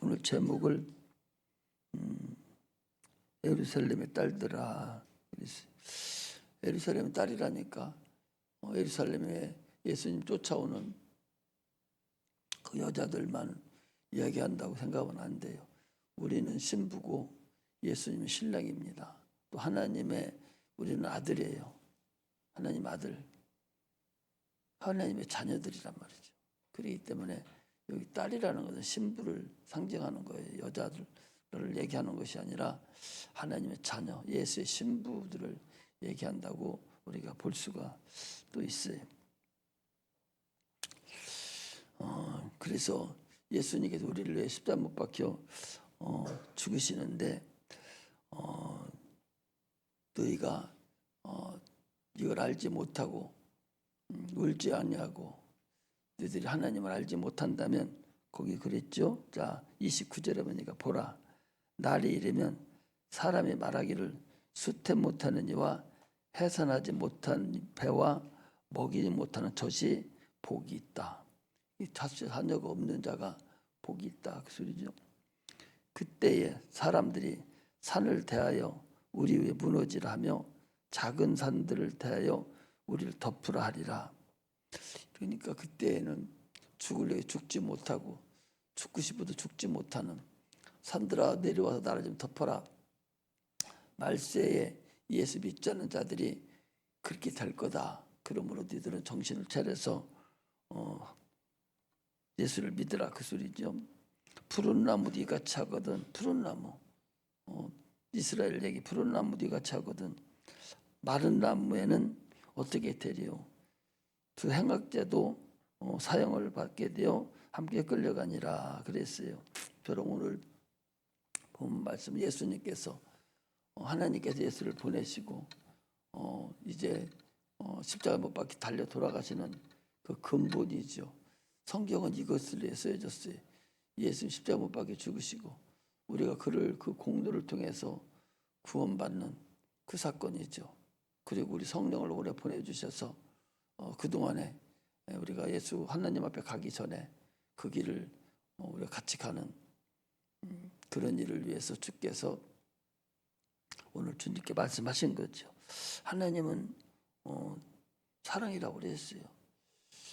오늘 제목을 예루살렘의 딸들아. 예루살렘의 딸이라니까 예루살렘에 예수님 쫓아오는 그 여자들만 이야기한다고 생각은 안 돼요. 우리는 신부고 예수님은 신랑입니다. 또 하나님의 우리는 아들이에요. 하나님 아들, 하나님의 자녀들이란 말이죠. 그렇기 때문에 여기 딸이라는 것은 신부를 상징하는 거예요. 여자들을 얘기하는 것이 아니라 하나님의 자녀, 예수의 신부들을 얘기한다고 우리가 볼 수가 또 있어요. 그래서 예수님께서 우리를 위해 십자가 못 박혀 죽으시는데 너희가 이걸 알지 못하고 울지 아니하고 너희들이 하나님을 알지 못한다면 거기 그랬죠. 자 29절에 보니까 보라 날이 이르면 사람이 말하기를 수태 못하는 이와 해산하지 못한 배와 먹이지 못하는 젖이 복이 있다. 이 자녀가 없는 자가 복이 있다 그 소리죠. 그때에 사람들이 산을 대하여 우리 위에 무너지라 하며 작은 산들을 대하여 우리를 덮으라 하리라. 그러니까 그때에는 죽으려고 죽지 못하고 죽고 싶어도 죽지 못하는 산들아 내려와서 나를 좀 덮어라. 말세에 예수 믿지 않는 자들이 그렇게 될 거다. 그러므로 너희들은 정신을 차려서 예수를 믿으라 그 소리죠. 푸른 나무 뒤같이 하거든. 푸른 나무 이스라엘 얘기 푸른 나무 뒤같이 하거든. 마른 나무에는 어떻게 되리요? 두 행악자도 사형을 받게 되어 함께 끌려가니라 그랬어요. 저는 오늘 본 말씀 예수님께서 하나님께서 예수를 보내시고 이제 십자가 못 박혀 달려 돌아가시는 그 근본이죠. 성경은 이것을 위해 쓰여졌어요. 예수 십자가 못 박혀 죽으시고 우리가 그를 그 공로를 통해서 구원받는 그 사건이죠. 그리고 우리 성령을 오래 보내주셔서 그동안에 우리가 예수 하나님 앞에 가기 전에 그 길을 우리가 같이 가는 그런 일을 위해서 주께서 오늘 주님께 말씀하신 거죠. 하나님은 사랑이라고 그랬어요.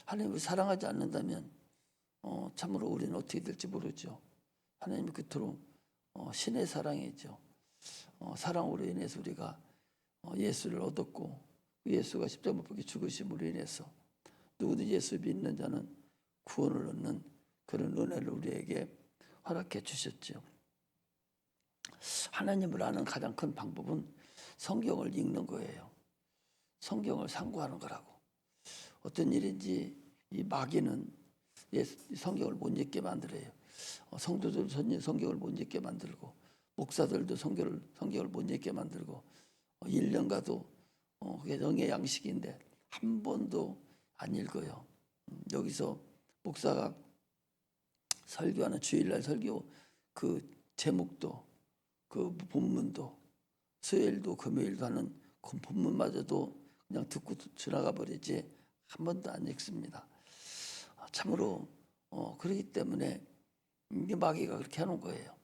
하나님을 사랑하지 않는다면 참으로 우리는 어떻게 될지 모르죠. 하나님이 그토록 신의 사랑이죠. 사랑으로 인해서 우리가 예수를 얻었고 예수가 십자가 못 박혀 죽으심으로 인해서 누구든 예수 믿는 자는 구원을 얻는 그런 은혜를 우리에게 허락해 주셨죠. 하나님을 아는 가장 큰 방법은 성경을 읽는 거예요. 성경을 상고하는 거라고. 어떤 일인지 이 마귀는 성경을 못 읽게 만들어요. 성도들 성경을 못 읽게 만들고 목사들도 성경을 못 읽게 만들고 1년가도 그게 영의 양식인데 한 번도 안 읽어요. 여기서 목사가 설교하는 주일날 설교 그 제목도 그 본문도 수요일도 금요일도 하는 그 본문마저도 그냥 듣고 지나가 버리지 한 번도 안 읽습니다. 참으로 그렇기 때문에 이게 마귀가 그렇게 하는 거예요.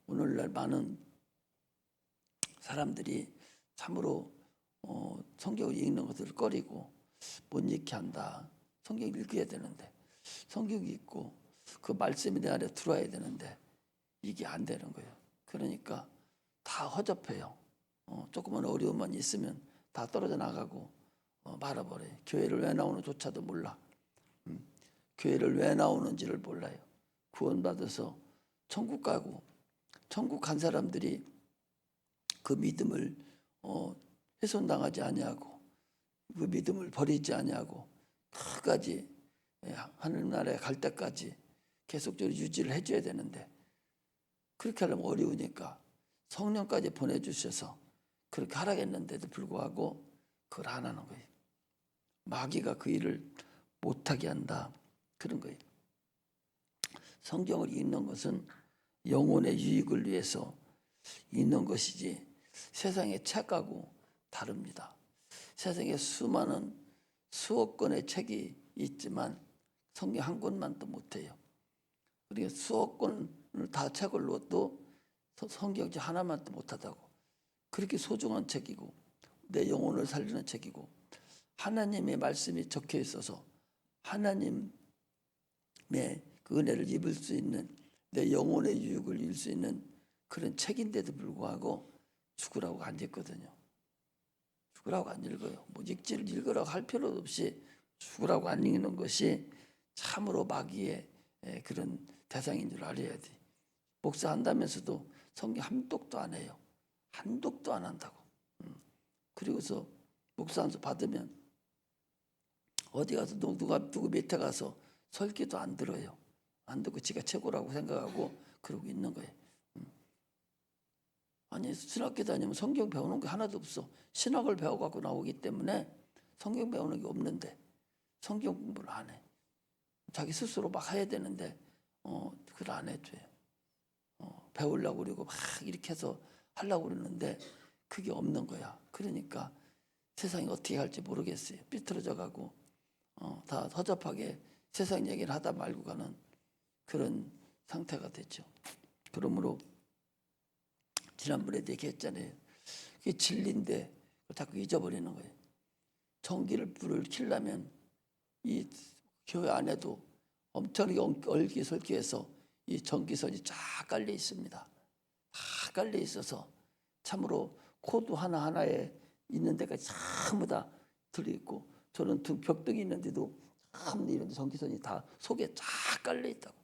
오늘날 많은 사람들이 참으로 성경을 읽는 것을 꺼리고 못 읽게 한다. 성경 읽어야 되는데 성경 읽고 그 말씀이 내 안에 들어와야 되는데 이게 안 되는 거예요. 그러니까 다 허접해요. 조그만 어려움만 있으면 다 떨어져 나가고 말아버려요. 교회를 왜 나오는조차도 몰라. 교회를 왜 나오는지를 몰라요. 구원받아서 천국 가고 천국 간 사람들이 그 믿음을 훼손당하지 아니하고 그 믿음을 버리지 아니하고 끝까지 하늘나라에 갈 때까지 계속적으로 유지를 해줘야 되는데 그렇게 하려면 어려우니까 성령까지 보내주셔서 그렇게 하라겠는데도 불구하고 그걸 안 하는 거예요. 마귀가 그 일을 못하게 한다. 그런 거예요. 성경을 읽는 것은 영혼의 유익을 위해서 읽는 것이지 세상의 책하고 다릅니다. 세상에 수많은 수억 권의 책이 있지만 성경 한 권만 또 못해요. 그러니까 수억 권의 다 책을 놓도 성경책 하나만 도 못하다고. 그렇게 소중한 책이고 내 영혼을 살리는 책이고 하나님의 말씀이 적혀 있어서 하나님의 그 은혜를 입을 수 있는 내 영혼의 유익을 입을 수 있는 그런 책인데도 불구하고 죽으라고 안 읽거든요. 죽으라고 안 읽어요. 뭐 읽지를 읽으라고 할 필요도 없이 죽으라고 안 읽는 것이 참으로 마귀의 그런 대상인 줄 알아야 돼. 목사한다면서도 성경 한 독도 안 해요. 한 독도 안 한다고. 그리고서 목사 안수 받으면 어디 가서 누구 밑에 가서 설교도 안 들어요. 안 듣고 지가 최고라고 생각하고 그러고 있는 거예요. 아니 신학교 다니면 성경 배우는 게 하나도 없어. 신학을 배워갖고 나오기 때문에 성경 배우는 게 없는데 성경 공부를 안 해. 자기 스스로 막 해야 되는데 그걸 안 해줘요. 배우려고 그러고 막 이렇게 해서 하려고 그러는데 그게 없는 거야. 그러니까 세상이 어떻게 할지 모르겠어요. 삐뚤어져 가고 다 허접하게 세상 얘기를 하다 말고 가는 그런 상태가 됐죠. 그러므로 지난번에도 얘기했잖아요. 그게 진리인데 자꾸 잊어버리는 거예요. 불을 켜려면 이 교회 안에도 엄청나게 얼기설기해서 이 전기선이 쫙 깔려 있습니다. 다 깔려 있어서 참으로 코드 하나하나에 있는 데까지 전부 다 들어있고 저는 벽등이 있는데도 참 이런 전기선이 다 속에 쫙 깔려 있다고.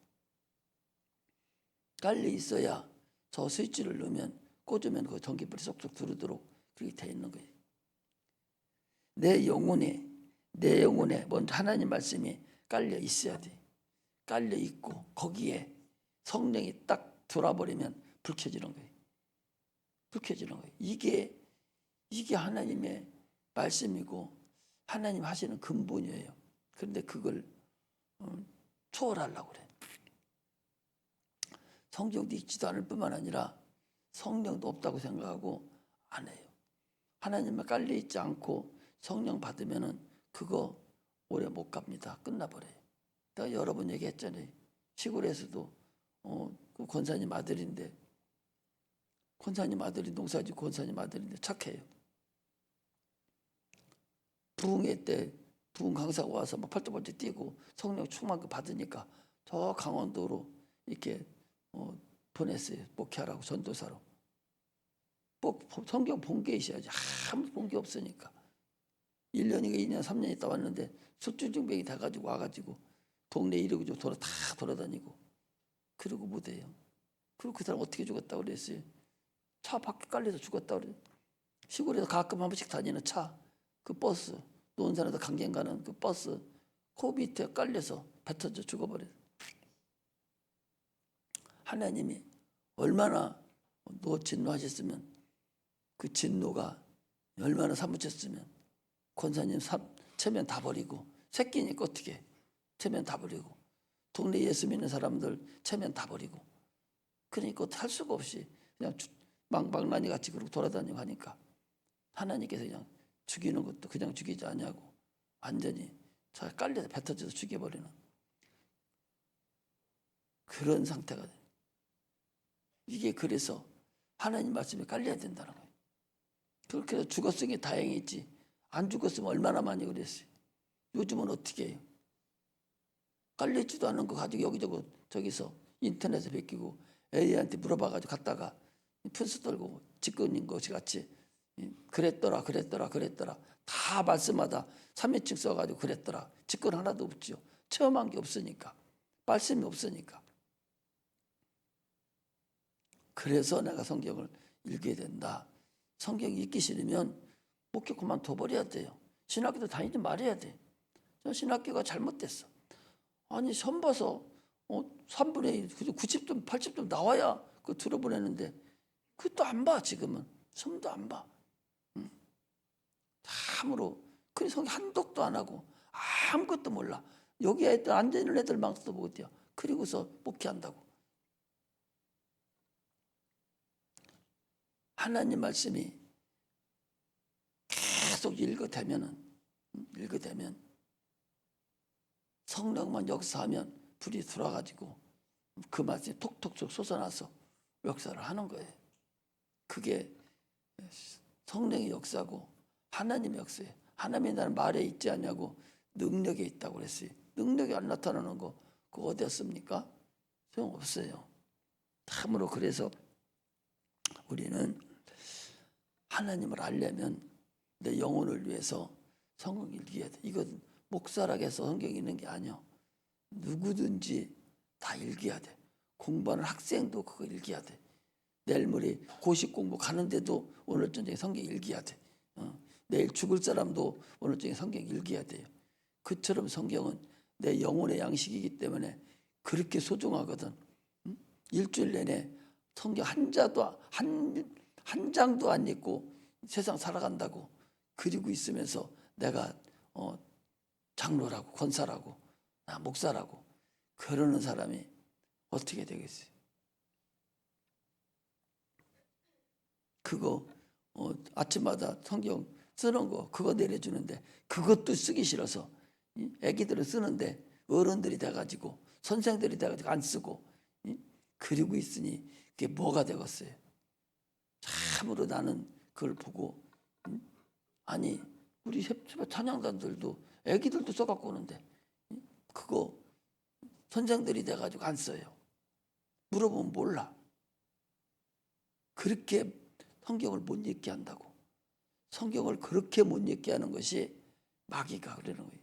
깔려 있어야 저 스위치를 넣으면 꽂으면 그 전기불이 쏙쏙 들어오도록 그렇게 돼 있는 거예요. 내 영혼에 먼저 하나님 말씀이 깔려 있어야 돼. 깔려 있고 거기에 성령이 딱 들어버리면 불 켜지는 거예요. 불 켜지는 거예요. 이게 하나님의 말씀이고 하나님 하시는 근본이에요. 그런데 그걸 초월하려고 그래. 성경도 읽지도 않을 뿐만 아니라 성령도 없다고 생각하고 안 해요. 하나님만 깔려 있지 않고 성령 받으면은 그거 오래 못 갑니다. 끝나버려요. 내가 여러 번 얘기했잖아요. 시골에서도 그 권사님 아들인데 권사님 아들이 농사짓고 권사님 아들인데 착해요. 부흥회 때 부흥 강사가 와서 막 팔뚝팔뚝 뛰고 성령 충만 그 받으니까 저 강원도로 이렇게 보냈어요. 목회하라고 전도사로. 성경 본 게 있어야지. 아무도 본 게 없으니까. 1년인가 2년 3년 있다 왔는데 수주증병이 돼가지고 와가지고 동네 이러고 다 돌아다니고 그러고 못해요. 그리고 그 사람 어떻게 죽었다고 그랬어요. 차 밖에 깔려서 죽었다고 그래요. 시골에서 가끔 한 번씩 다니는 차, 그 버스, 논산에서 강경 가는 그 버스 그 밑에 깔려서 배 터져 죽어버려요. 하나님이 얼마나 진노하셨으면 그 진노가 얼마나 사무쳤으면 권사님 체면 다 버리고 새끼니까 어떻게 체면 다 버리고 동네 예수 믿는 사람들 체면 다 버리고 그러니까 할 수가 없이 그냥 망방란이 같이 그러고 돌아다니고 하니까 하나님께서 그냥 죽이는 것도 그냥 죽이지 않냐고 완전히 깔려서 배 터져서 죽여버리는 그런 상태가 돼요. 이게 그래서 하나님 말씀에 깔려야 된다는 거예요. 그렇게 해서 죽었으니 다행이지 안 죽었으면 얼마나 많이 그랬어요. 요즘은 어떻게 해요? 깔려있지도 않은 거 가지고 저기서 인터넷에 베끼고 AI한테 물어봐가지고 갔다가 푼수 떨고 직권인 것이 같이 그랬더라 다 말씀마다 3인칭 써가지고 그랬더라. 직권 하나도 없죠. 체험한 게 없으니까 말씀이 없으니까. 그래서 내가 성경을 읽어야 된다. 성경 읽기 싫으면 목회 그만둬버려야 돼요. 신학교도 다니지 말아야 돼. 저 신학교가 잘못됐어. 아니 시험 봐서 3분의 1, 90점, 80점 나와야 그거 들어보내는데 그것도 안 봐. 지금은 시험도 안 봐. 참으로 그래서 성경 한독도 안 하고 아무것도 몰라. 여기 애들 앉아있는 애들만 써보고 뛰어. 그리고서 목회한다고. 하나님 말씀이 계속 읽어대면 성령만 역사하면 불이 들어와가지고 그 맛이 톡톡톡 솟아나서 역사를 하는 거예요. 그게 성령의 역사고 하나님의 역사예요. 하나님이 나는 말에 있지 않냐고 능력에 있다고 그랬어요. 능력이 안 나타나는 거 그거 어디였습니까? 소용없어요. 참으로 그래서 우리는 하나님을 알려면 내 영혼을 위해서 성경 읽어야 돼. 이건 목사라고 해서 성경 읽는 게 아니야. 누구든지 다 읽어야 돼. 공부하는 학생도 그거 읽어야 돼. 내일 모레 고시 공부 가는데도 오늘 저녁에 성경 읽어야 돼. 내일 죽을 사람도 오늘 저녁에 성경 읽어야 돼요. 그처럼 성경은 내 영혼의 양식이기 때문에 그렇게 소중하거든. 일주일 내내 성경 한 장도 안 읽고 세상 살아간다고 그리고 있으면서 내가 장로라고 권사라고 목사라고 그러는 사람이 어떻게 되겠어요? 그거 아침마다 성경 쓰는 거 그거 내려주는데 그것도 쓰기 싫어서 애기들은 쓰는데 어른들이 돼가지고 선생들이 돼가지고 안 쓰고 그리고 있으니 그게 뭐가 되겠어요? 참으로 나는 그걸 보고 아니 우리 찬양단들도 애기들도 써갖고 오는데 그거 선생들이 돼가지고 안 써요. 물어보면 몰라. 그렇게 성경을 못 읽게 한다고. 성경을 그렇게 못 읽게 하는 것이 마귀가 그러는 거예요.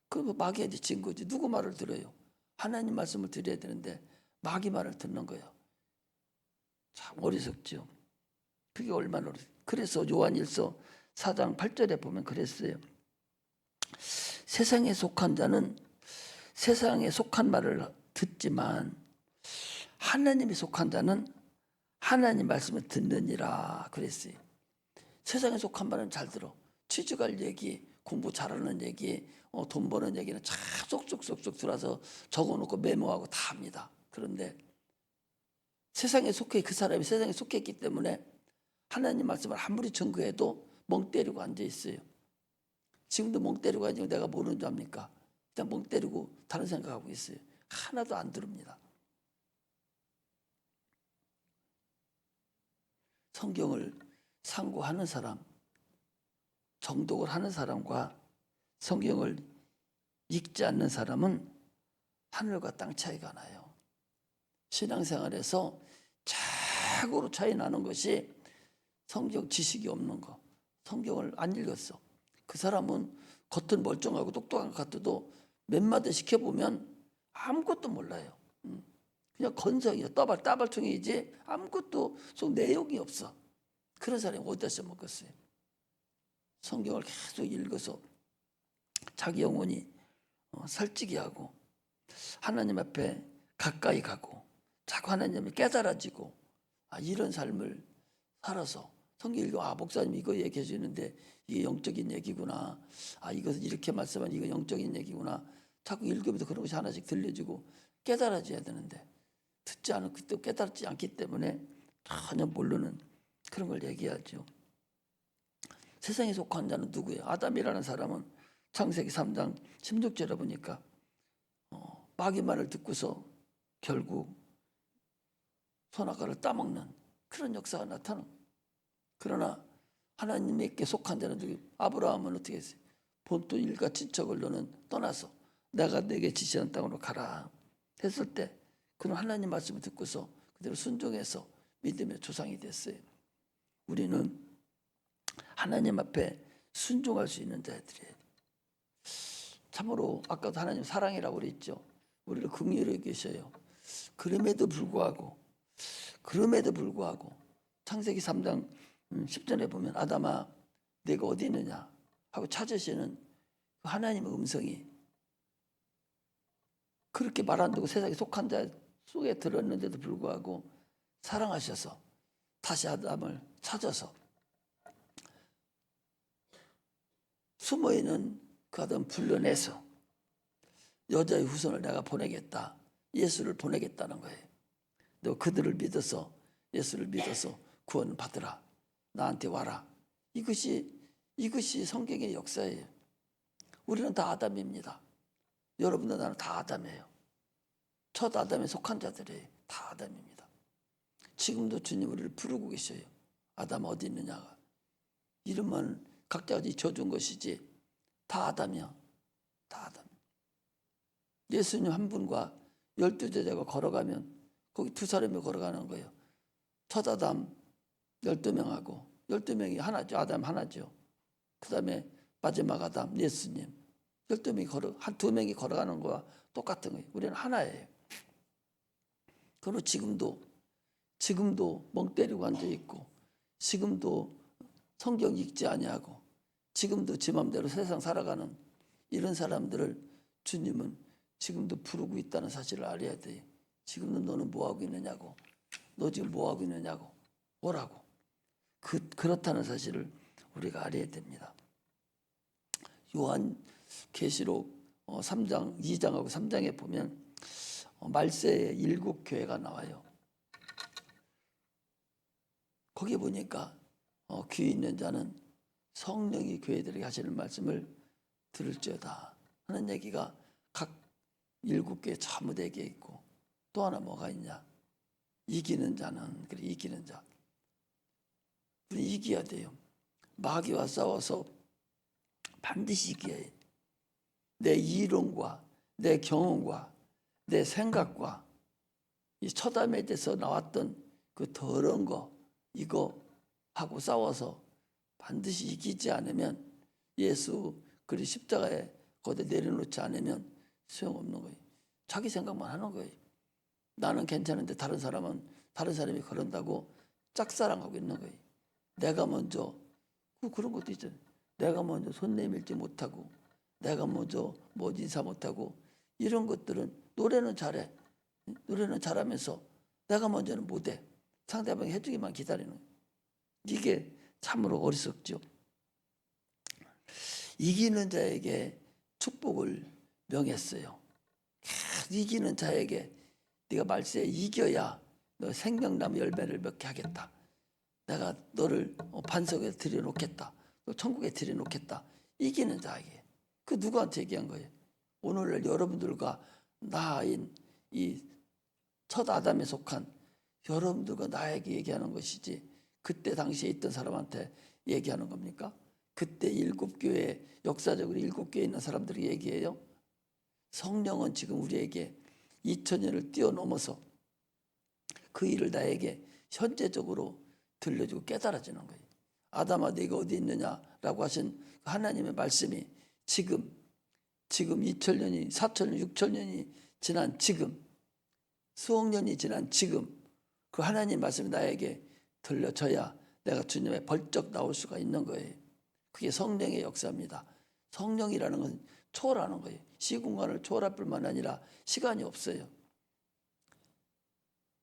그 마귀한테 진 거지. 누구 말을 들어요? 하나님 말씀을 드려야 되는데 마귀 말을 듣는 거예요. 참 어리석죠. 그게 얼마나 어리석. 그래서 요한일서 4장 8절에 보면 그랬어요. 세상에 속한 자는 세상에 속한 말을 듣지만 하나님에 속한 자는 하나님 말씀을 듣느니라 그랬어요. 세상에 속한 말은 잘 들어. 취직할 얘기, 공부 잘하는 얘기, 돈 버는 얘기는 참 쏙쏙쏙쏙 들어서 적어놓고 메모하고 다 합니다. 그런데 세상에 속해 그 사람이 세상에 속했기 때문에 하나님 말씀을 아무리 증거해도 멍 때리고 앉아 있어요. 지금도 멍 때리고 앉아 내가 모르는 줄 압니까? 그냥 멍 때리고 다른 생각하고 있어요. 하나도 안 들읍니다. 성경을 상고하는 사람, 정독을 하는 사람과 성경을 읽지 않는 사람은 하늘과 땅 차이가 나요. 신앙생활에서 최고로 차이 나는 것이 성경 지식이 없는 거. 성경을 안 읽었어. 그 사람은 겉은 멀쩡하고 똑똑한 것 같아도 몇 마디 시켜보면 아무것도 몰라요. 그냥 건성이야. 따발총이지 아무것도 속 내용이 없어. 그런 사람이 어디다 써먹겠어요? 성경을 계속 읽어서 자기 영혼이 살찌게 하고 하나님 앞에 가까이 가고 자꾸 하나님을 깨달아지고 이런 삶을 살아서 성경 읽어 목사님 이거 얘기해 주는데 이게 영적인 얘기구나. 이것은 이렇게 말씀하면 이거 영적인 얘기구나. 자꾸 읽으면서 그런 것이 하나씩 들려지고 깨달아져야 되는데 듣지 않고 또 깨달지 않기 때문에 전혀 모르는 그런 걸 얘기하죠. 세상에 속한 자는 누구예요? 아담이라는 사람은 창세기 3장 16절에 보니까 마귀 말을 듣고서 결국 선악과를 따먹는 그런 역사가 나타나. 그러나 하나님께 속한 자는 누구? 아브라함은 어떻게 했어요? 본토 일가 친척을 너는 떠나서 내가 내게 지시한 땅으로 가라 했을 때 그는 하나님 말씀을 듣고서 그대로 순종해서 믿음의 조상이 됐어요. 우리는 하나님 앞에 순종할 수 있는 자들이에요. 참으로 아까도 하나님 사랑이라고 그랬죠. 우리를 긍휼히 여기셔요. 그럼에도 불구하고 창세기 3장 10절에 보면 아담아 내가 어디 있느냐 하고 찾으시는 하나님의 음성이 그렇게 말 안 듣고 세상에 속한 자 속에 들었는데도 불구하고 사랑하셔서 다시 아담을 찾아서 숨어있는 그 아담 불러내서 여자의 후손을 내가 보내겠다. 예수를 보내겠다는 거예요. 너 그들을 믿어서 예수를 믿어서 구원 받으라. 나한테 와라. 이것이 성경의 역사예요. 우리는 다 아담입니다. 여러분도 나는 다 아담이에요. 첫 아담에 속한 자들이에요. 다 아담입니다. 지금도 주님 우리를 부르고 계셔요. 아담 어디 있느냐가. 이름은 각자 어디 줘준 것이지 다 아담이야. 다 아담. 예수님 한 분과 12제자가 걸어가면 거기 두 사람이 걸어가는 거예요. 첫 아담 12명하고 12명이 하나죠. 아담 하나죠. 그 다음에 마지막 아담 예수님 12명이 두 명이 걸어가는 거와 똑같은 거예요. 우리는 하나예요. 그리고 지금도 멍 때리고 앉아있고 지금도 성경 읽지 아니하고 지금도 지 맘대로 세상 살아가는 이런 사람들을 주님은 지금도 부르고 있다는 사실을 알아야 돼요. 지금도 너는 뭐하고 있느냐고. 너 지금 뭐하고 있느냐고. 뭐라고. 그렇다는 사실을 우리가 알아야 됩니다. 요한 계시록 3장, 2장하고 3장에 보면 말세의 7교회가 나와요. 거기 보니까 귀 있는 자는 성령이 교회들에게 하시는 말씀을 들을지어다 하는 얘기가 각 7교회 자무대에 있고 또 하나 뭐가 있냐. 이기는 자는 그래 이기는 자. 우리 이겨야 돼요. 마귀와 싸워서 반드시 이겨야 해요. 내 이론과 내 경험과 내 생각과 이 처담에서 나왔던 그 더러운 거 이거 하고 싸워서 반드시 이기지 않으면 예수 그리 십자가에 거기에 내려놓지 않으면 소용없는 거예요. 자기 생각만 하는 거예요. 나는 괜찮은데 다른 사람이 그런다고 짝사랑하고 있는 거예요. 내가 먼저 그런 것도 있잖아요. 내가 먼저 손 내밀지 못하고 내가 먼저 뭐 인사 못하고 이런 것들은 노래는 잘해. 노래는 잘하면서 내가 먼저는 못해. 상대방이 해주기만 기다리는 거예요. 이게 참으로 어리석죠. 이기는 자에게 축복을 명했어요. 이기는 자에게 네가 말세에 이겨야 너 생명나무 열매를 맺게 하겠다. 내가 너를 반석에 들여놓겠다. 너 천국에 들여놓겠다. 이기는 자에게. 그 누구한테 얘기한 거예요? 오늘날 여러분들과 나인 이 첫 아담에 속한 여러분들과 나에게 얘기하는 것이지 그때 당시에 있던 사람한테 얘기하는 겁니까? 그때 7교회 역사적으로 7교회에 있는 사람들이 얘기해요. 성령은 지금 우리에게 2000년을 뛰어넘어서 그 일을 나에게 현재적으로 들려주고 깨달아지는 거예요. 아담아 네가 어디 있느냐라고 하신 하나님의 말씀이 지금 2000년이 4000년 6000년이 지난 지금 수억 년이 지난 지금 그 하나님 말씀이 나에게 들려져야 내가 주님의 벌쩍 나올 수가 있는 거예요. 그게 성령의 역사입니다. 성령이라는 건 초월하는 거예요. 시공간을 초월할 뿐만 아니라 시간이 없어요.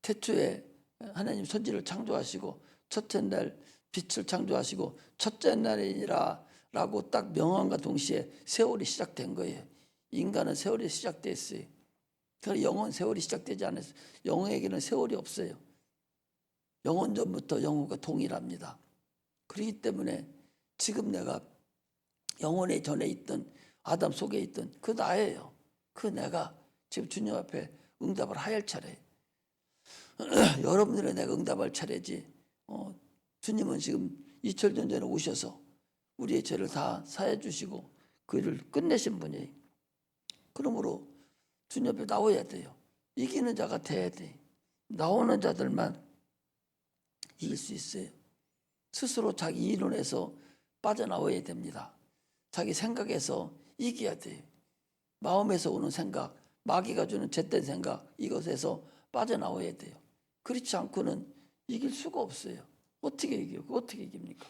태초에 하나님 천지를 창조하시고 첫째 날 빛을 창조하시고 첫째 날이라 라고 딱 명함과 동시에 세월이 시작된 거예요. 인간은 세월이 시작됐어요. 그러나 영혼 세월이 시작되지 않았어요. 영혼에게는 세월이 없어요. 영혼전부터 영혼과 동일합니다. 그렇기 때문에 지금 내가 영혼의 전에 있던 아담 속에 있던 그 나예요. 그 내가 지금 주님 앞에 응답을 하야 차례. 여러분들의 내가 응답할 차례지. 주님은 지금 2000년 전에 오셔서 우리의 죄를 다 사해 주시고 그 일을 끝내신 분이에요. 그러므로 주님 앞에 나와야 돼요. 이기는 자가 돼야 돼. 나오는 자들만 이길 수 있어요. 스스로 자기 이론에서 빠져나와야 됩니다. 자기 생각에서 이겨야 돼요. 마음에서 오는 생각, 마귀가 주는 잿된 생각 이것에서 빠져나와야 돼요. 그렇지 않고는 이길 수가 없어요. 어떻게 이겨요? 어떻게 이깁니까?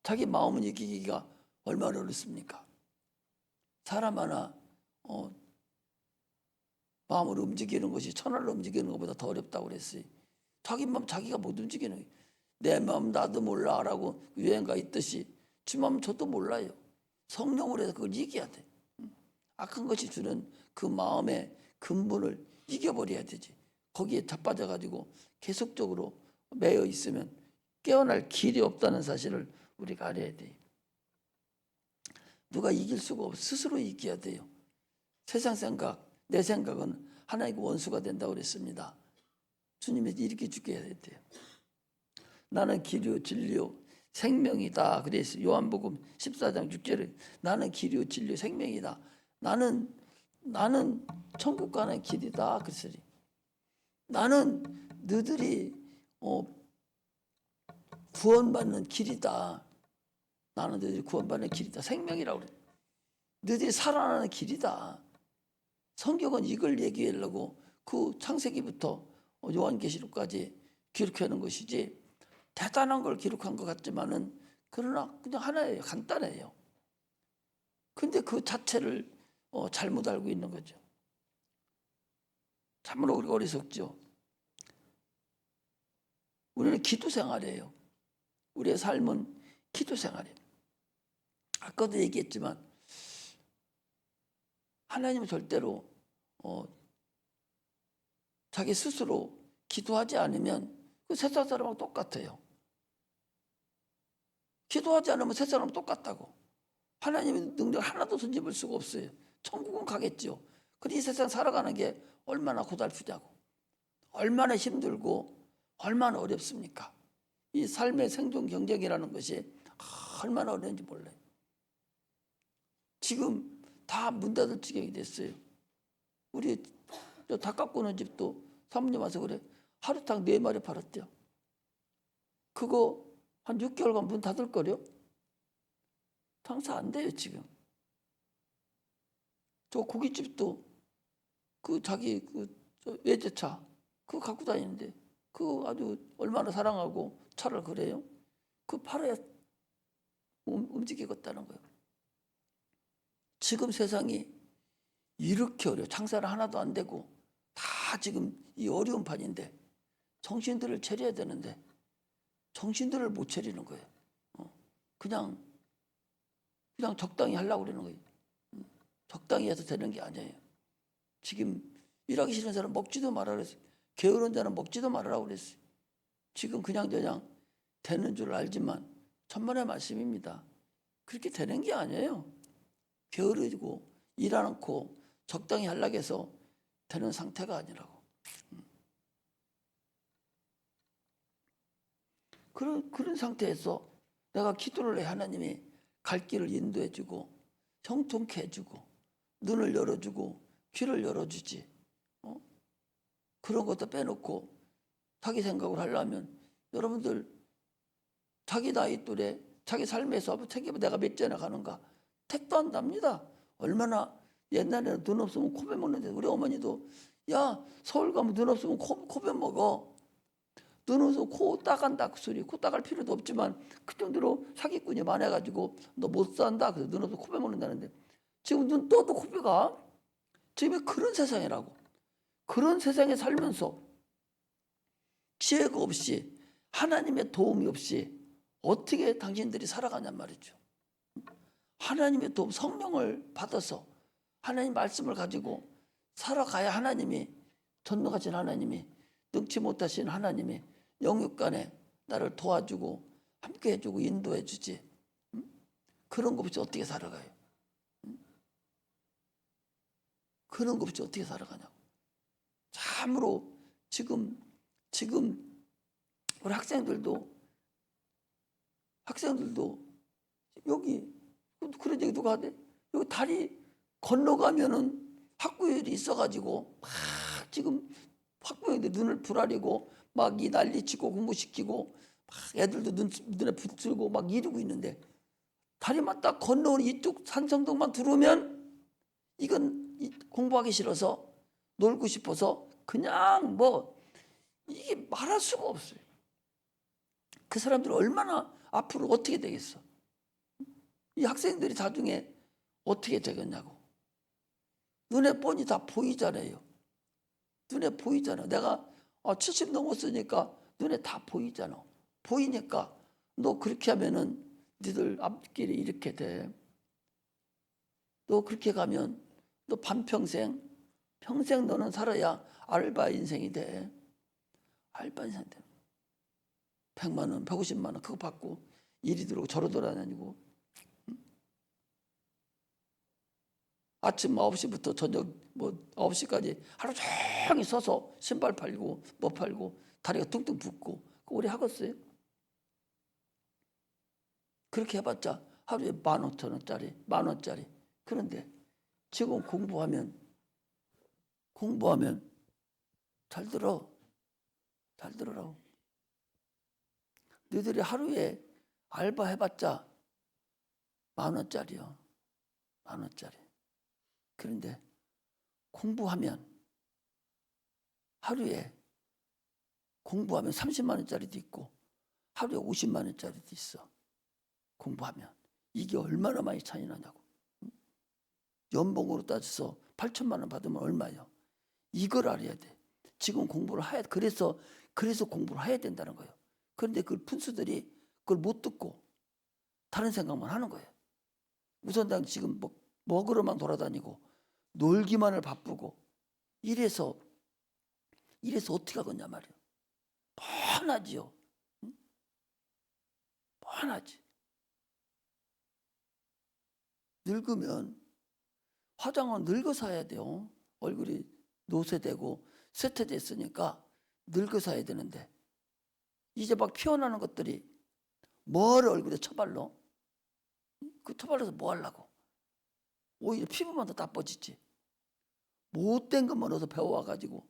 자기 마음은 이기기가 얼마나 어렵습니까? 사람 하나 마음을 움직이는 것이 천하를 움직이는 것보다 더 어렵다고 그랬어요. 자기 마음 자기가 못 움직이는 거예요. 내 마음 나도 몰라라고 유행가 있듯이 주 마음 저도 몰라요. 성령으로 해서 그걸 이겨야 돼. 악한 것이 주는 그 마음의 근본을 이겨버려야 되지. 거기에 자빠져가지고 계속적으로 매여 있으면 깨어날 길이 없다는 사실을 우리가 알아야 돼요. 누가 이길 수가 없어. 스스로 이겨야 돼요. 세상 생각, 내 생각은 하나님과 원수가 된다고 그랬습니다. 주님이 이렇게 죽게 해야 돼요. 나는 길이요 진리요 생명이다 그랬어요. 요한복음 14장 6절에 나는 길이요 진리요 생명이다. 나는 천국 가는 길이다 그랬어요. 나는 너희들이 구원받는 길이다. 나는 너희들이 구원받는 길이다. 생명이라고 그래. 너희들이 살아나는 길이다. 성경은 이걸 얘기하려고 그 창세기부터 요한계시록까지 기록하는 것이지 대단한 걸 기록한 것 같지만은 그러나 그냥 하나예요. 간단해요. 근데 그 자체를 잘못 알고 있는 거죠. 참으로 우리가 어리석죠. 우리는 기도 생활이에요. 우리의 삶은 기도 생활이에요. 아까도 얘기했지만 하나님은 절대로 자기 스스로 기도하지 않으면 그 세상 사람하고 똑같아요. 기도하지 않으면 세 사람은 똑같다고. 하나님의 능력 하나도 손집을 수가 없어요. 천국은 가겠죠. 근데 이 세상 살아가는 게 얼마나 고달프냐고. 얼마나 힘들고 얼마나 어렵습니까? 이 삶의 생존 경쟁이라는 것이 얼마나 어려운지 몰라요. 지금 다 문 닫을 지경이 됐어요. 우리 닭 가꾸는 집도 사모님 와서 그래. 하루탕 4마리 팔았대요. 그거 한 6개월간 문 닫을 거려? 장사 안 돼요 지금. 저 고깃집도 그 자기 외제차 그거 갖고 다니는데 그거 아주 얼마나 사랑하고 차를 그래요? 그거 팔아야 움직이겠다는 거예요. 지금 세상이 이렇게 어려워. 장사를 하나도 안 되고 다 지금 이 어려운 판인데 정신들을 차려야 되는데 정신들을 못 차리는 거예요. 그냥 적당히 하려고 그러는 거예요. 적당히 해서 되는 게 아니에요. 지금 일하기 싫은 사람 먹지도 말아라 그랬어요. 게으른 자는 먹지도 말아라고 그랬어요. 지금 그냥 되는 줄 알지만 천만의 말씀입니다. 그렇게 되는 게 아니에요. 게으르고 일 안 않고 적당히 하려고 해서 되는 상태가 아니라고. 그런 상태에서 내가 기도를 해 하나님이 갈 길을 인도해주고 형통케 해주고 눈을 열어주고 귀를 열어주지. 그런 것도 빼놓고 자기 생각을 하려면 여러분들 자기 나이 또래 자기 삶에서 내가 몇 전에 가는가 택도 안 납니다. 얼마나 옛날에는 눈 없으면 코베 먹는데 우리 어머니도 야 서울 가면 눈 없으면 코베 먹어. 눈 없으면 코 따간다 그 소리. 코 따갈 필요도 없지만 그 정도로 사기꾼이 많아가지고 너 못 산다. 그래서 눈 없으면 코베 먹는다는데 지금 눈 떠도 코베가 지금 그런 세상이라고. 그런 세상에 살면서 지혜가 없이 하나님의 도움이 없이 어떻게 당신들이 살아가냔 말이죠. 하나님의 도움, 성령을 받아서 하나님 말씀을 가지고 살아가야 하나님이 전능하신 하나님이 능치 못하신 하나님이 영육간에 나를 도와주고 함께 해주고 인도해 주지. 그런 거 없이 어떻게 살아가요? 그런 거 없이 어떻게 살아가냐고. 참으로 지금 우리 학생들도 여기 그런 얘기 누가 하대? 여기 다리 건너가면은 학구열이 있어가지고 막 지금 학부형들 눈을 부라리고 막 이 난리치고 공부시키고 막 애들도 눈에 붙들고 막 이러고 있는데 다리만 딱 건너오는 이쪽 산성동만 들어오면 이건 공부하기 싫어서 놀고 싶어서 그냥 이게 말할 수가 없어요. 그 사람들은 얼마나 앞으로 어떻게 되겠어? 이 학생들이 나중에 어떻게 되겠냐고. 눈에 뻔히 다 보이잖아요. 눈에 보이잖아. 내가 70 넘었으니까 눈에 다 보이잖아. 보이니까 너 그렇게 하면은 니들 앞길이 이렇게 돼. 너 그렇게 가면 너 평생 너는 살아야 알바 인생이 돼. 알바 인생 돼. 100만 원, 150만 원 그거 받고 이리 들어오고 저리 돌아다니고. 아침 9시부터 저녁 9시까지 하루 종일 서서 신발 팔고 뭐 팔고 다리가 퉁퉁 붓고 오래 하겠어요? 그렇게 해봤자 하루에 15,000원짜리 10,000원짜리. 그런데 지금 공부하면 잘 들어라고. 너희들이 하루에 알바 해봤자 10,000원짜리요. 10,000원짜리. 그런데 공부하면 하루에 30만 원짜리도 있고 하루에 50만 원짜리도 있어. 공부하면 이게 얼마나 많이 차이 나냐고. 연봉으로 따져서 8천만 원 받으면 얼마예요? 이걸 알아야 돼. 지금 공부를 해야 그래서 공부를 해야 된다는 거예요. 그런데 그 푼수들이 그걸 못 듣고 다른 생각만 하는 거예요. 우선 당 지금 먹으러만 돌아다니고 놀기만을 바쁘고 이래서 어떻게 하겠냐 말이에요. 뻔하지요. 응? 뻔하지. 늙으면 화장은 늙어서 해야 돼요. 얼굴이 노쇠되고 쇠퇴됐으니까 늙어서 해야 되는데 이제 막 피어나는 것들이 뭘 얼굴에 처발로? 그 처발로서 뭐 하려고? 오히려 피부만 더 나빠지지. 못된 것만 어서 배워와가지고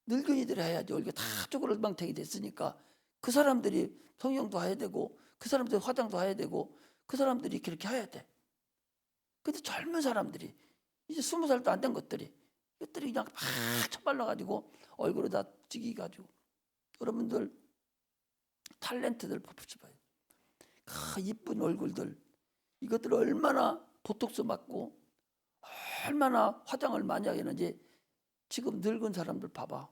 늙은이들이 해야지. 얼굴이 다 쪼그랑탱이 됐으니까 그 사람들이 성형도 해야 되고 그 사람들이 화장도 해야 되고 그 사람들이 그렇게 해야 돼. 근데 젊은 사람들이 이제 20살도 안 된 것들이 이것들이 그냥 막 처발라가지고 얼굴에 다 찍이가지고 여러분들 탤런트들 보셔봐요. 이쁜 얼굴들 이것들 얼마나 보톡스 맞고 얼마나 화장을 많이 하겠는지. 지금 늙은 사람들 봐봐.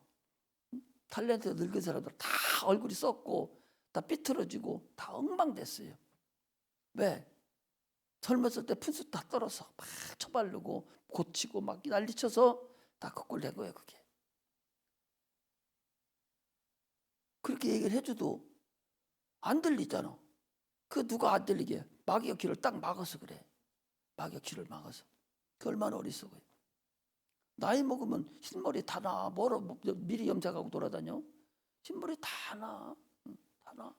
탤런트 늙은 사람들 다 얼굴이 썩고 다 삐뚤어지고 다 엉망됐어요. 왜? 젊었을 때 푼수 다 떨어서 막 처바르고 고치고 막 난리쳐서 다 그꼴 낸 거예요. 그게. 그렇게 얘기를 해줘도 안 들리잖아. 그 누가 안 들리게 마귀가 귀를 딱 막아서 그래. 마귀가 귀를 막아서. 그 얼마나 어리석어요. 나이 먹으면 흰머리 다 나. 뭐로 미리 염색하고 돌아다녀? 흰머리 다 나. 다 나.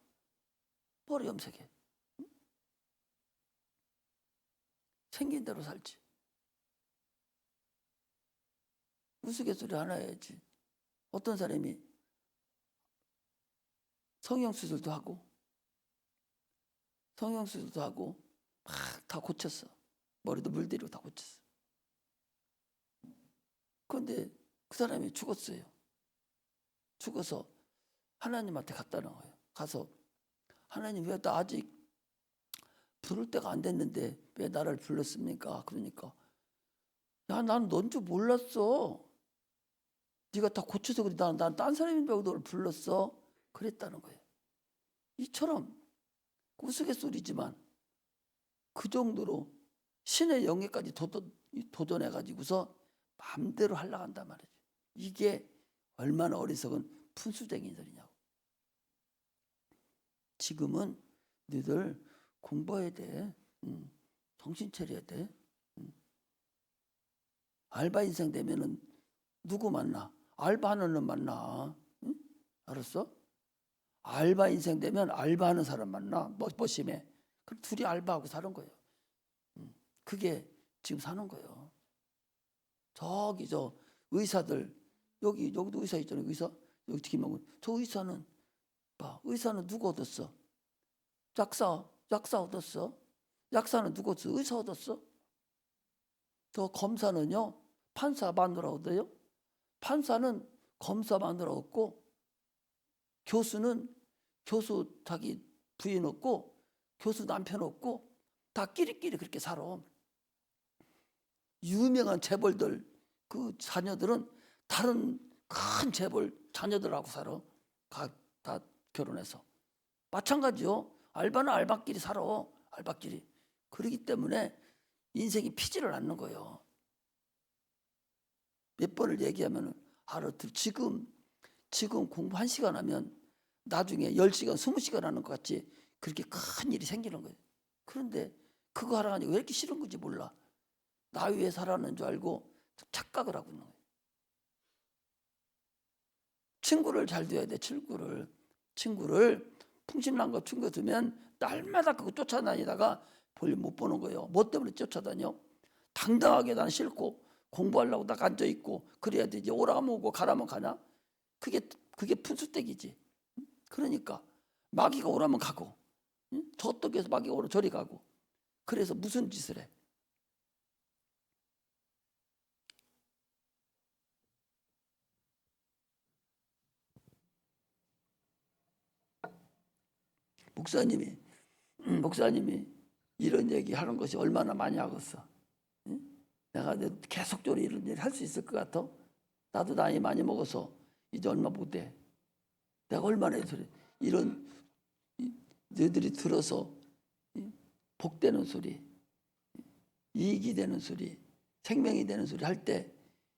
뭐로 염색해? 생긴 대로 살지. 우스갯소리 하나 해야지. 어떤 사람이 성형수술도 하고 막 다 고쳤어. 머리도 물들이고 다 고쳤어. 그런데 그 사람이 죽었어요. 죽어서 하나님한테 갔다는 거예요. 가서 하나님 왜 나 아직 부를 때가 안 됐는데 왜 나를 불렀습니까? 그러니까 야, 나는 넌 줄 몰랐어. 네가 다 고쳐서 그래. 난 딴 사람인데 너를 불렀어. 그랬다는 거예요. 이처럼 우스갯소리지만 그 정도로 신의 영예까지 도전해가지고서 마음대로 하려고 한단 말이죠. 이게 얼마나 어리석은 푼수쟁이들이냐고. 지금은 너희들 공부해야 돼. 정신 차려야 돼. 알바 인생 되면은 누구 만나? 알바하는 놈 만나. 응? 알았어? 알바 인생 되면 알바하는 사람 만나. 멋심해. 그럼 둘이 알바하고 사는 거예요. 그게 지금 사는 거예요. 저기 저 의사들 여기도 의사 있잖아요. 의사 여기 김명훈. 저 의사는 봐. 의사는 누구 얻었어? 약사 얻었어. 약사는 누구 얻었어? 의사 얻었어. 저 검사는요. 판사 마누라 얻어요. 판사는 검사 마누라 얻고 교수는 교수 자기 부인 얻고 교수 남편 얻고 다 끼리끼리 그렇게 살아. 유명한 재벌들 그 자녀들은 다른 큰 재벌 자녀들하고 살아. 다 결혼해서. 마찬가지요. 알바는 알바끼리 살아. 알바끼리. 그렇기 때문에 인생이 피지를 않는 거예요. 몇 번을 얘기하면 알아들. 지금 공부 1시간 하면 나중에 10시간, 20시간 하는 것 같이 그렇게 큰 일이 생기는 거예요. 그런데 그거 하러 가니까 왜 이렇게 싫은 건지 몰라. 나 위해 살아는 줄 알고 착각을 하고 있는 거예요. 친구를 잘 둬야 돼. 친구를 풍신난 거 친구 두면 날마다 그거 쫓아다니다가 볼일 못 보는 거예요. 뭐 때문에 쫓아다녀? 당당하게 난 싫고 공부하려고 딱 앉아있고 그래야 되지. 오라면 오고 가라면 가나? 그게 푼수떼기지. 그러니까 마귀가 오라면 가고, 저쪽에서 마귀가 오라 저리 가고. 그래서 무슨 짓을 해? 목사님이 이런 얘기 하는 것이 얼마나 많이 하겠어. 내가 계속적으로 이런 일 할 수 있을 것 같아? 나도 나이 많이 먹어서 이제 얼마 못해. 내가 얼마나 이런 너희들이 들어서 복되는 소리, 이익이 되는 소리, 생명이 되는 소리 할 때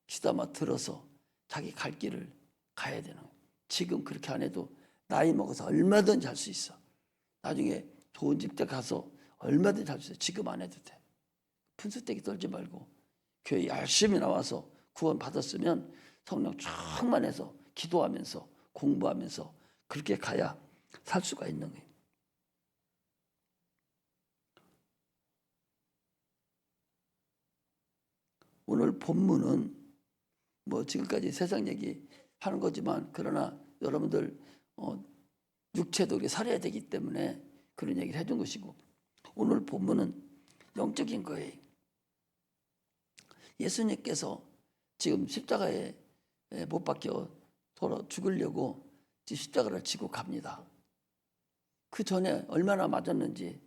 귀담아 들어서 자기 갈 길을 가야 되는 거예요. 지금 그렇게 안 해도 나이 먹어서 얼마든지 할 수 있어. 나중에 좋은 집에 가서 얼마든지 할 수 있어. 지금 안 해도 돼. 푼수떼기 떨지 말고 교회 열심히 나와서 구원 받았으면 성령 충만해서 기도하면서 공부하면서 그렇게 가야 살 수가 있는 거예요. 오늘 본문은 뭐 지금까지 세상 얘기 하는 거지만 그러나 여러분들 육체도 우리 살아야 되기 때문에 그런 얘기를 해준 것이고, 오늘 본문은 영적인 거예요. 예수님께서 지금 십자가에 못 박혀 돌아 죽으려고 십자가를 지고 갑니다. 그 전에 얼마나 맞았는지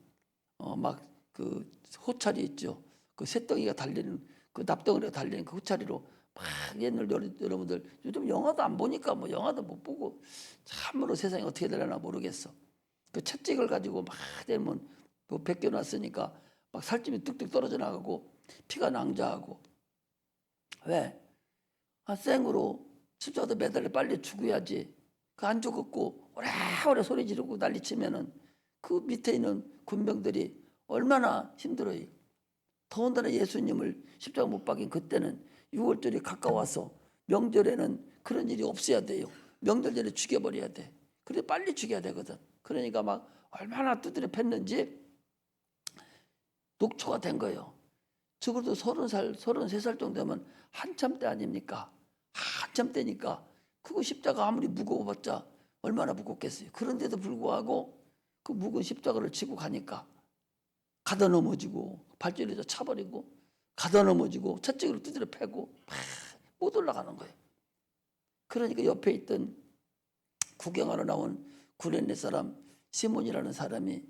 막 그 호차리 있죠. 그 쇳덩이가 달리는 그 납덩이가 달리는 그 호차리로 막 옛날 여러분들 요즘 영화도 안 보니까 뭐 영화도 못 보고 참으로 세상이 어떻게 되려나 모르겠어. 그 채찍을 가지고 막 되면 뭐 벗겨놨으니까 막 살집이 뚝뚝 떨어져 나가고 피가 낭자하고. 왜? 생으로 십자가도 매달려 빨리 죽어야지. 그 안 죽었고 오래오래 소리 지르고 난리치면은 그 밑에 있는 군병들이 얼마나 힘들어요. 더군다나 예수님을 십자가 못 박인 그때는 6월절이 가까워서 명절에는 그런 일이 없어야 돼요. 명절 전에 죽여버려야 돼. 그래 빨리 죽여야 되거든. 그러니까 막 얼마나 두드려 팼는지 녹초가 된 거예요. 적어도 30살, 33살 정도 되면 한참 때 아닙니까? 한참 때니까 그거 십자가 아무리 무거워봤자 얼마나 무겁겠어요. 그런데도 불구하고 그 무거운 십자가를 지고 가니까 가다 넘어지고 발전에서 차버리고 가다 넘어지고 채찍으로 두드려 패고 못 올라가는 거예요. 그러니까 옆에 있던 구경하러 나온 구레네 사람 시몬이라는 사람이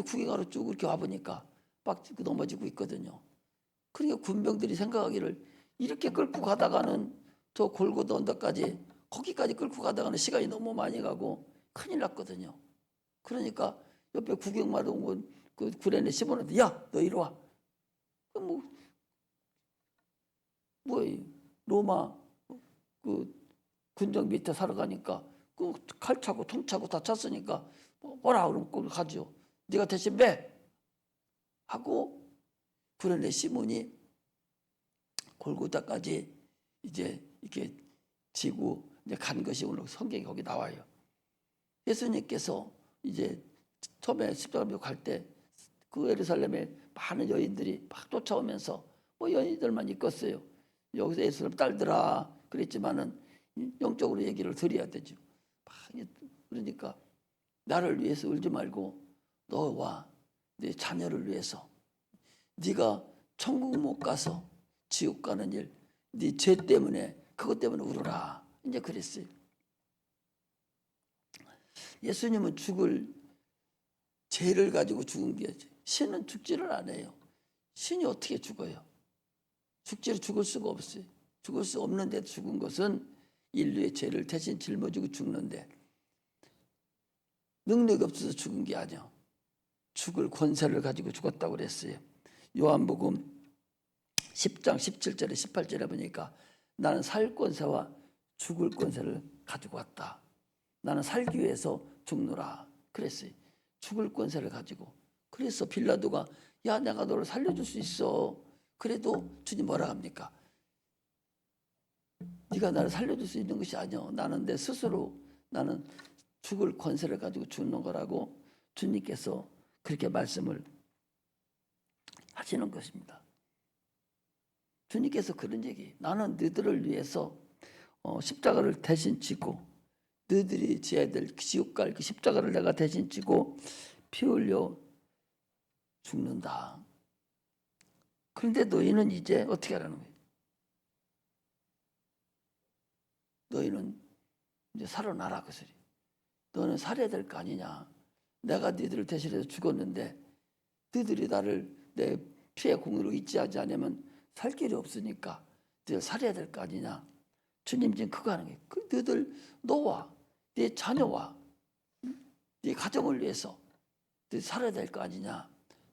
구경하러 쭉 이렇게 와보니까 막 넘어지고 있거든요. 그러니까 군병들이 생각하기를 이렇게 끌고 가다가는 저 골고다 언덕까지 거기까지 끌고 가다가는 시간이 너무 많이 가고 큰일 났거든요. 그러니까 옆에 구경하러 온 그 구레네 시몬한테 야, 너 이리 와. 뭐 로마 그 군정 밑에 살아가니까 그 칼 차고 통 차고 다 찼으니까 뭐라 그러면 그걸 가죠. 네가 대신 매 하고 구레네 시몬이 골고다까지 이제 이렇게 지고 이제 간 것이 오늘 성경에 거기 나와요. 예수님께서 이제 처음에 십자가로 갈 때 그 예루살렘에 많은 여인들이 막 쫓아오면서 뭐 여인들만 있겠어요. 여기서 예수님 딸들아 그랬지만은 영적으로 얘기를 드려야 되죠. 그러니까 나를 위해서 울지 말고 너와 네 자녀를 위해서 네가 천국 못 가서 지옥 가는 일, 네 죄 때문에 그것 때문에 울어라. 이제 그랬어요. 예수님은 죽을 죄를 가지고 죽은 게 신은 죽지를 않아요. 신이 어떻게 죽어요? 죽을 수가 없어요. 죽을 수 없는데 죽은 것은 인류의 죄를 대신 짊어지고 죽는데 능력이 없어서 죽은 게 아니야. 죽을 권세를 가지고 죽었다고 그랬어요. 요한복음 10장 17절에 18절에 보니까 나는 살 권세와 죽을 권세를 가지고 왔다. 나는 살기 위해서 죽노라 그랬어요. 죽을 권세를 가지고. 그래서 빌라도가 야 내가 너를 살려줄 수 있어. 그래도 주님 뭐라 합니까? 네가 나를 살려줄 수 있는 것이 아니오. 나는 내 스스로 나는 죽을 권세를 가지고 죽는 거라고 주님께서 그렇게 말씀을 하시는 것입니다. 주님께서 그런 얘기, 나는 너희들을 위해서 십자가를 대신 지고 너희들이 지어야 될 지옥 갈 그 십자가를 내가 대신 지고 피 흘려 죽는다. 그런데 너희는 이제 어떻게 하라는 거예요? 너희는 이제 살아나라 그 소리. 너는 살아야 될 거 아니냐. 내가 너희들을 대신해서 죽었는데 너희들이 나를 내 피의 공의로 잊지하지 않으면 살 길이 없으니까 너희들 살아야 될 거 아니냐. 주님 지금 그거 하는 거예요. 너희들 너와 네 자녀와 네 가정을 위해서 너희 살아야 될 거 아니냐.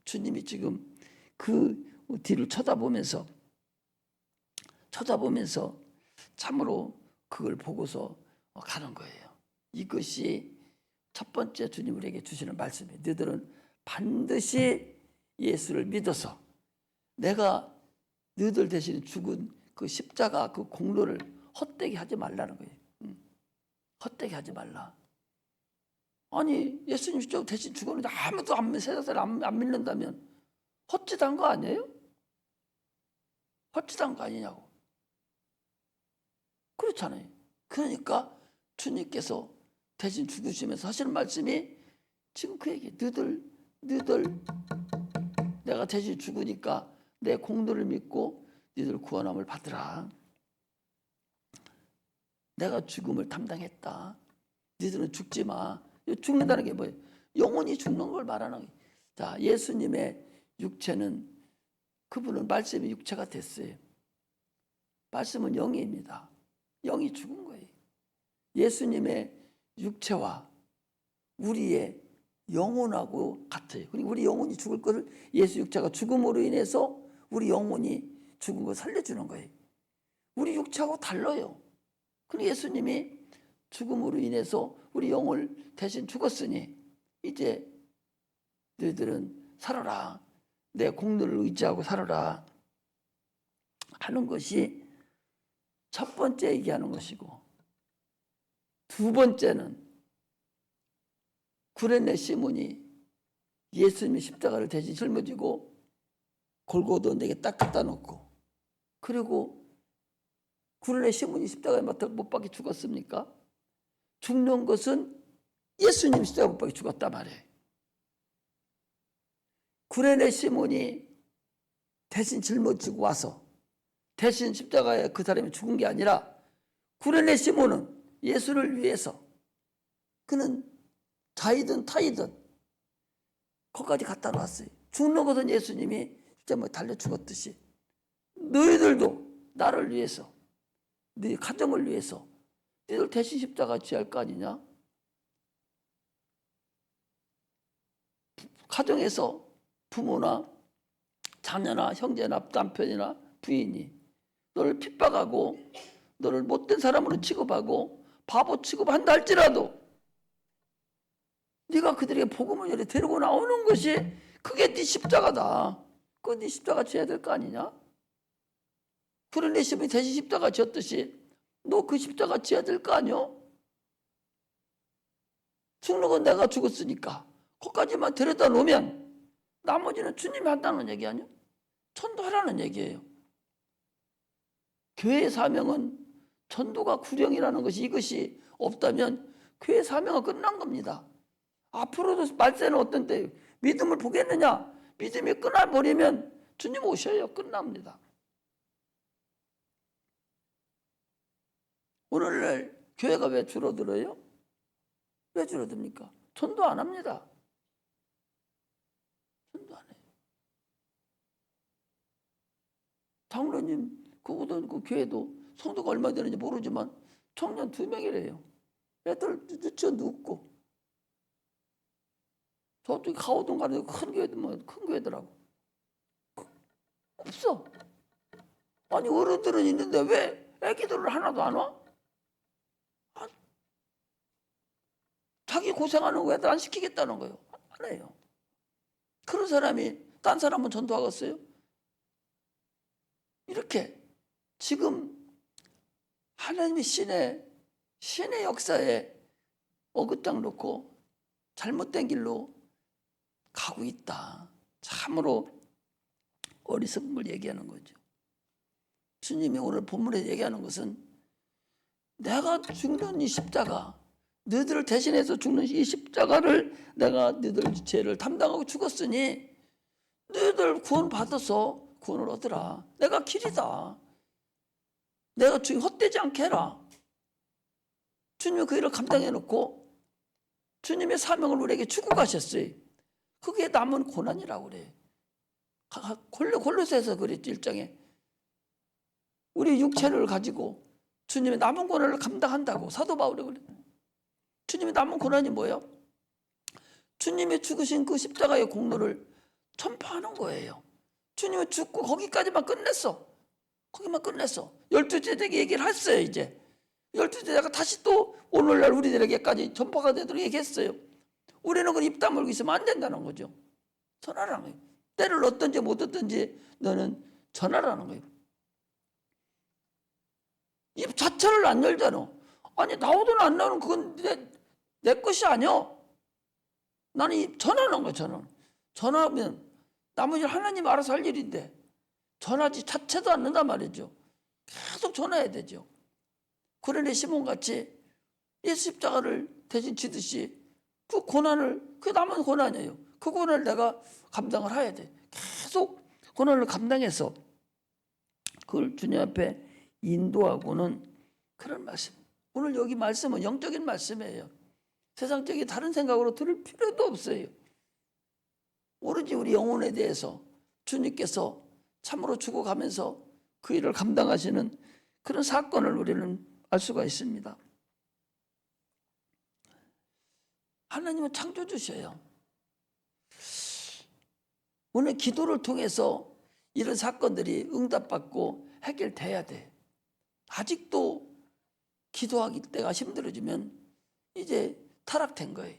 주님이 지금 그 뒤를 쳐다보면서 참으로 그걸 보고서 가는 거예요. 이것이 첫 번째 주님 우리에게 주시는 말씀이에요. 너희들은 반드시 예수를 믿어서 내가 너희들 대신 죽은 그 십자가 그 공로를 헛되게 하지 말라는 거예요. 헛되게 하지 말라. 아니 예수님 대신 죽었는데 아무도 세상 사람 안 믿는다면 헛짓한 거 아니에요? 헛짓한 거 아니냐고. 그렇잖아요. 그러니까 주님께서 대신 죽으시면서 하시는 말씀이 지금 그 얘기. 너희들 내가 대신 죽으니까 내 공로를 믿고 너희들 구원함을 받으라. 내가 죽음을 담당했다. 너희들은 죽지 마. 죽는다는 게 뭐예요? 영혼이 죽는 걸 말하는 거예요. 자, 예수님의 육체는 그분은 말씀이 육체가 됐어요. 말씀은 영입니다. 영이 죽은 거예요. 예수님의 육체와 우리의 영혼하고 같아요. 그리고 우리 영혼이 죽을 것을 예수 육체가 죽음으로 인해서 우리 영혼이 죽은 걸 살려주는 거예요. 우리 육체하고 달라요. 그리고 예수님이 죽음으로 인해서 우리 영을 대신 죽었으니 이제 너희들은 살아라. 내 공로를 의지하고 살아라 하는 것이 첫 번째 얘기하는 것이고, 두 번째는 구레네 시몬이 예수님의 십자가를 대신 짊어지고 골고도 내게 딱 갖다 놓고, 그리고 구레네 시몬이 십자가에 못 박혀 죽었습니까? 죽는 것은 예수님 십자가 못 박혀 죽었단 말이에요. 구레네 시몬이 대신 짊어지고 와서 대신 십자가에 그 사람이 죽은 게 아니라 구레네 시몬은 예수를 위해서 그는 자이든 타이든 거기까지 갖다 놨어요. 죽는 것은 예수님이 진짜 뭐 달려 죽었듯이 너희들도 나를 위해서 네 가정을 위해서 너희들 대신 십자가 지할 거 아니냐? 가정에서 부모나 자녀나 형제나 남편이나 부인이 너를 핍박하고 너를 못된 사람으로 취급하고 바보 취급한다 할지라도 네가 그들에게 복음을 열에 데리고 나오는 것이 그게 네 십자가다. 그거 네 십자가 지어야 될 거 아니냐? 그런 시몬이 대신 십자가 지었듯이 너 그 십자가 지어야 될 거 아니야? 죽는 건 내가 죽었으니까 거기까지만 데려다 놓으면 나머지는 주님이 한다는 얘기 아니야? 전도하라는 얘기예요. 교회의 사명은 전도가 구령이라는 것이 이것이 없다면 교회 사명은 끝난 겁니다. 앞으로도 말세는 어떤 때예요? 믿음을 보겠느냐? 믿음이 끊어버리면 주님 오셔요. 끝납니다. 오늘날 교회가 왜 줄어들어요? 왜 줄어듭니까? 전도 안 합니다. 전도 안 해요. 장로님 그 교회도 성도가 얼마 되는지 모르지만 청년 2명이래요. 애들 유치원 눕고 저쪽에 가오동 가는 큰 교회들 큰 교회더라고. 없어. 아니 어른들은 있는데 왜 애기들을 하나도 안 와? 자기 고생하는 거 애들 안 시키겠다는 거예요. 안 해요. 그런 사람이 딴 사람은 전도하겠어요? 이렇게 지금 하나님의 신의 역사에 어긋장 놓고 잘못된 길로 가고 있다. 참으로 어리석은 걸 얘기하는 거죠. 주님이 오늘 본문에 얘기하는 것은 내가 죽는 이 십자가, 너희들을 대신해서 죽는 이 십자가를 내가 너희들 죄를 담당하고 죽었으니 너희들 구원받아서 구원을 얻으라. 내가 길이다. 내가 주님 헛되지 않게 해라. 주님이 그 일을 감당해 놓고 주님의 사명을 우리에게 주고 가셨어요. 그게 남은 고난이라고 그래. 골로새에서 그랬지, 1장에. 우리 육체를 가지고 주님의 남은 고난을 감당한다고 사도 바울이 그래. 주님의 남은 고난이 뭐예요? 주님이 죽으신 그 십자가의 공로를 전파하는 거예요. 주님이 죽고 거기까지만 끝냈어. 거기만 끝냈어. 12제자에게 얘기를 했어요. 이제 12제자가 다시 또 오늘날 우리들에게까지 전파가 되도록 얘기했어요. 우리는 그걸 입 다물고 있으면 안 된다는 거죠. 전하라는 거예요. 때를 얻든지 못 얻든지 너는 전하라는 거예요. 입 자체를 안 열잖아. 아니 나오든 안 나오든 그건 내 것이 아니야. 나는 입 전하는 거야. 전하면 나머지 하나님 알아서 할 일인데 전하지 자체도 않는단 말이죠. 계속 전해야 되죠. 그러니 시몬같이 예수 십자가를 대신 지듯이 그 고난을, 그 남은 고난이에요. 그 고난을 내가 감당을 해야 돼. 계속 고난을 감당해서 그걸 주님 앞에 인도하고는 그런 말씀. 오늘 여기 말씀은 영적인 말씀이에요. 세상적인 다른 생각으로 들을 필요도 없어요. 오로지 우리 영혼에 대해서 주님께서 참으로 죽어가면서 그 일을 감당하시는 그런 사건을 우리는 알 수가 있습니다. 하나님은 창조주셔요. 오늘 기도를 통해서 이런 사건들이 응답받고 해결돼야 돼. 아직도 기도하기 때가 힘들어지면 이제 타락된 거예요.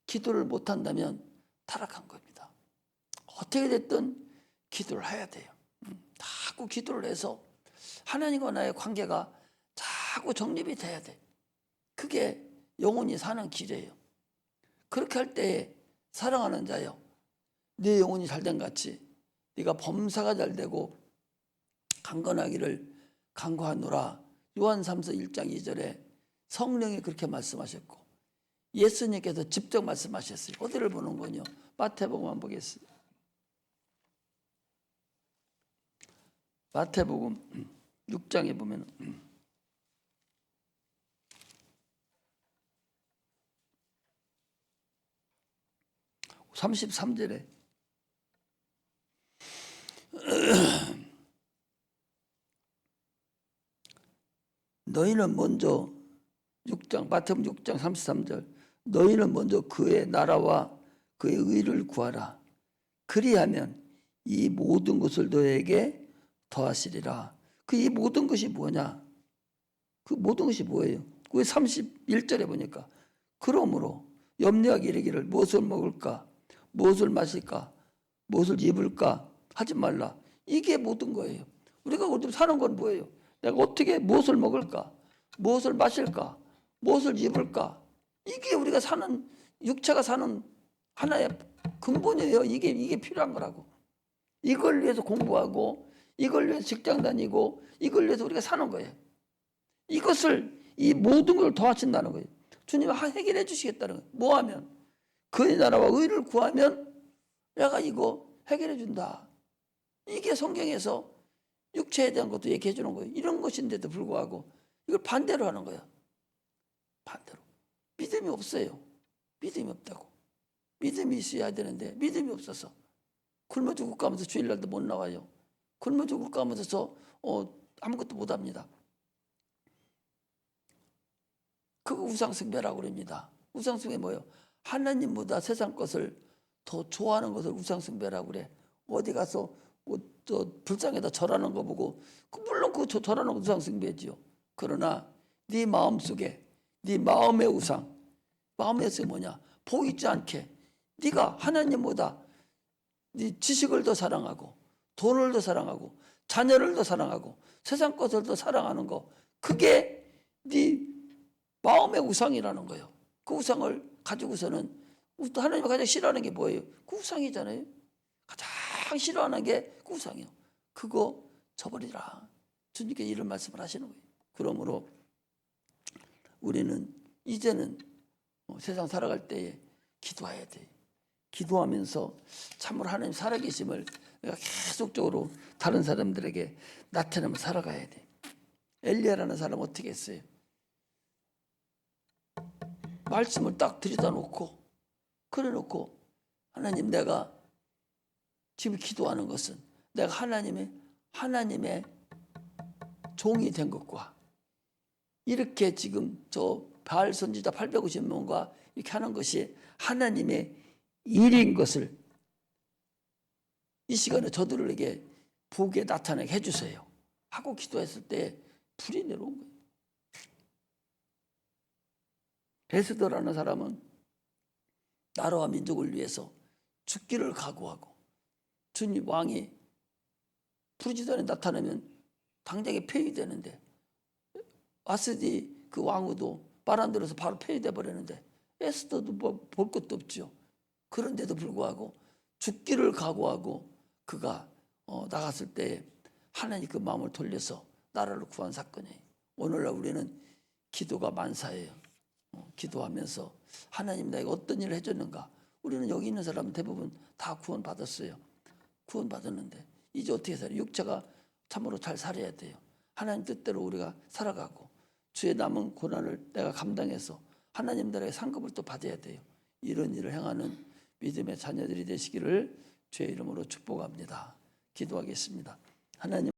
기도를 못한다면 타락한 겁니다. 어떻게 됐든 기도를 해야 돼요. 자꾸 기도를 해서 하나님과 나의 관계가 자꾸 정립이 돼야 돼. 그게 영혼이 사는 길이에요. 그렇게 할 때에 사랑하는 자여, 네 영혼이 잘된 같이 네가 범사가 잘되고 강건하기를 간구하노라. 요한 3서 1장 2절에 성령이 그렇게 말씀하셨고 예수님께서 직접 말씀하셨어요. 어디를 보는 거냐? 마태복음만 보겠습니다. 마태복음 6장에 보면 33절에 너희는 먼저 마태복음 6장 33절 너희는 먼저 그의 나라와 그의 의를 구하라. 그리하면 이 모든 것을 너에게 더하시리라. 그 이 모든 것이 뭐냐? 그 모든 것이 뭐예요? 그 31절에 보니까 그러므로 염려하기 이르기를 무엇을 먹을까? 무엇을 마실까? 무엇을 입을까? 하지 말라. 이게 모든 거예요. 우리가 요즘 사는 건 뭐예요? 내가 어떻게 무엇을 먹을까? 무엇을 마실까? 무엇을 입을까? 이게 우리가 사는, 육체가 사는 하나의 근본이에요. 이게 필요한 거라고. 이걸 위해서 공부하고 이걸 위해서 직장 다니고 이걸 위해서 우리가 사는 거예요. 이것을, 이 모든 걸 더하신다는 거예요. 주님이 해결해 주시겠다는 거예요. 뭐 하면? 그의 나라와 의를 구하면 내가 이거 해결해 준다. 이게 성경에서 육체에 대한 것도 얘기해 주는 거예요. 이런 것인데도 불구하고 이걸 반대로 하는 거예요. 반대로. 믿음이 없어요. 믿음이 없다고. 믿음이 있어야 되는데 믿음이 없어서 굶어 죽을 까면서 주일날도 못 나와요. 굶어 죽을 까면서 아무것도 못 합니다. 그거 우상숭배라고 그럽니다. 우상숭배 뭐예요? 하나님보다 세상 것을 더 좋아하는 것을 우상숭배라고 그래. 어디 가서 저 불상에다 절하는 거 보고 물론 그 절하는 거 우상숭배지요. 그러나 네 마음속에 네 마음의 우상, 마음의 우상이 뭐냐? 보이지 않게 네가 하나님보다 네 지식을 더 사랑하고 돈을 더 사랑하고 자녀를 더 사랑하고 세상 것을 더 사랑하는 거, 그게 네 마음의 우상이라는 거예요. 그 우상을 가지고서는 하나님이 가장 싫어하는 게 뭐예요? 그 우상이잖아요. 가장 싫어하는 게 그 우상이에요. 그거 저버리라. 주님께 이런 말씀을 하시는 거예요. 그러므로 우리는 이제는 세상 살아갈 때에 기도해야 돼. 기도하면서 참으로 하나님 살아계심을 내가 계속적으로 다른 사람들에게 나타내면 살아가야 돼. 엘리야라는 사람 어떻게 했어요? 말씀을 딱 들여다 놓고 그래 놓고 하나님, 내가 지금 기도하는 것은 내가 하나님의 종이 된 것과 이렇게 지금 저 바알 선지자 850명과 이렇게 하는 것이 하나님의 일인 것을 이 시간에 저들에게 보게 나타나게 해주세요 하고 기도했을 때 불이 내려온 거예요. 에스더라는 사람은 나라와 민족을 위해서 죽기를 각오하고, 주님 왕이 부르짖어 나타나면 당장에 폐위되는데, 와스디 그 왕후도 말 안 들어서 바로 폐위돼 버리는데 에스더도 뭐 볼 것도 없죠. 그런데도 불구하고 죽기를 각오하고 그가 나갔을 때 하나님 그 마음을 돌려서 나라를 구한 사건이에요. 오늘날 우리는 기도가 만사예요. 기도하면서 하나님 나에게 어떤 일을 해줬는가. 우리는 여기 있는 사람은 대부분 다 구원받았어요. 구원받았는데 이제 어떻게 살아요? 육체가 참으로 잘 살아야 돼요. 하나님 뜻대로 우리가 살아가고 주의 남은 고난을 내가 감당해서 하나님 나라의 상급을 또 받아야 돼요. 이런 일을 행하는 믿음의 자녀들이 되시기를 주의 이름으로 축복합니다. 기도하겠습니다. 하나님